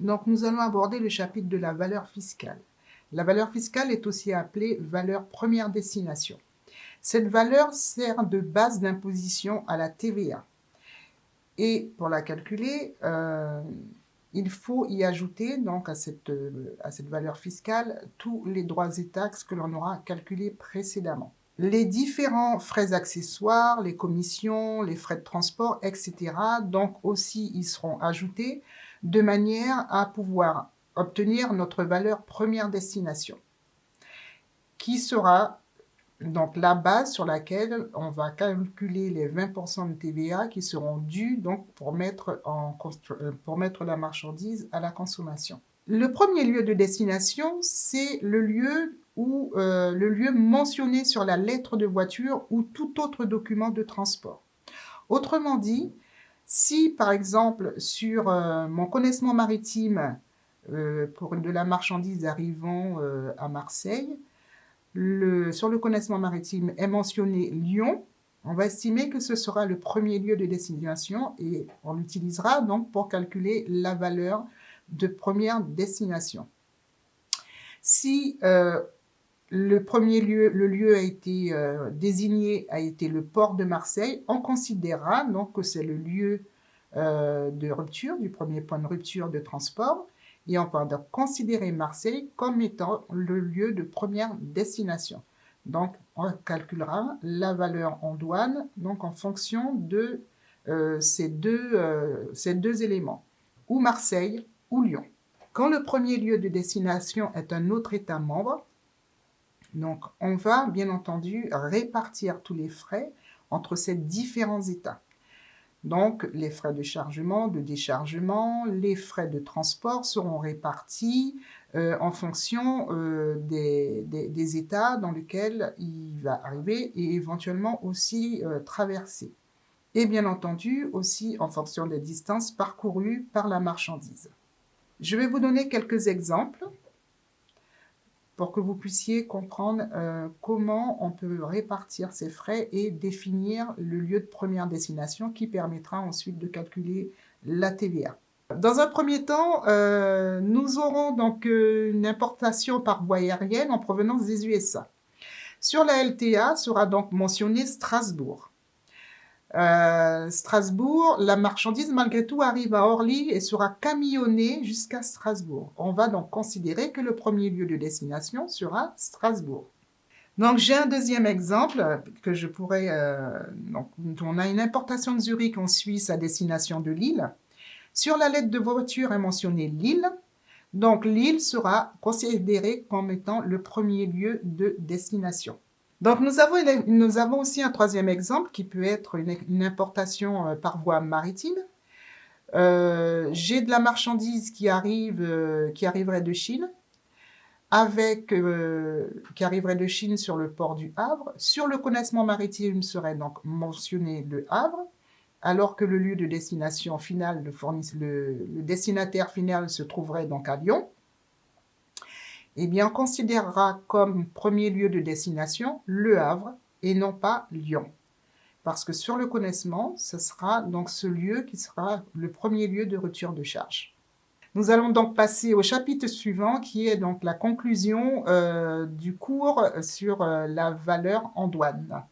Donc, nous allons aborder le chapitre de la valeur fiscale. La valeur fiscale est aussi appelée valeur première destination. Cette valeur sert de base d'imposition à la TVA. Et pour la calculer, il faut y ajouter donc à cette valeur fiscale tous les droits et taxes que l'on aura calculés précédemment. Les différents frais accessoires, les commissions, les frais de transport, etc. donc aussi y seront ajoutés de manière à pouvoir obtenir notre valeur première destination, qui sera donc la base sur laquelle on va calculer les 20% de TVA qui seront dus donc pour mettre la marchandise à la consommation. Le premier lieu de destination, c'est le lieu le lieu mentionné sur la lettre de voiture ou tout autre document de transport. Autrement dit, si par exemple sur mon connaissement maritime pour de la marchandise arrivant à Marseille, sur le connaissement maritime est mentionné Lyon, on va estimer que ce sera le premier lieu de destination et on l'utilisera donc pour calculer la valeur de première destination. Si le lieu a été désigné a été le port de Marseille, on considérera donc que c'est le lieu de rupture, du premier point de rupture de transport, et on va donc considérer Marseille comme étant le lieu de première destination. Donc, on calculera la valeur en douane donc en fonction de ces deux éléments, ou Marseille ou Lyon. Quand le premier lieu de destination est un autre État membre, donc on va bien entendu répartir tous les frais entre ces différents États. Donc, les frais de chargement, de déchargement, les frais de transport seront répartis en fonction des États dans lesquels il va arriver et éventuellement aussi traverser. Et bien entendu aussi en fonction des distances parcourues par la marchandise. Je vais vous donner quelques exemples pour que vous puissiez comprendre comment on peut répartir ces frais et définir le lieu de première destination qui permettra ensuite de calculer la TVA. Dans un premier temps, nous aurons donc une importation par voie aérienne en provenance des USA. Sur la LTA sera donc mentionné Strasbourg. Strasbourg, la marchandise malgré tout arrive à Orly et sera camionnée jusqu'à Strasbourg. On va donc considérer que le premier lieu de destination sera Strasbourg. Donc j'ai un deuxième exemple que je pourrais... donc, on a une importation de Zurich en Suisse à destination de Lille. Sur la lettre de voiture est mentionné Lille. Donc Lille sera considérée comme étant le premier lieu de destination. Donc, nous avons aussi un troisième exemple qui peut être une importation par voie maritime. J'ai de la marchandise qui arriverait de Chine, qui arriverait de Chine sur le port du Havre. Sur le connaissement maritime serait donc mentionné le Havre, alors que le lieu de destination final, le destinataire final se trouverait donc à Lyon. Eh bien, on considérera comme premier lieu de destination Le Havre et non pas Lyon. Parce que sur le connaissement, ce sera donc ce lieu qui sera le premier lieu de rupture de charge. Nous allons donc passer au chapitre suivant qui est donc la conclusion du cours sur la valeur en douane.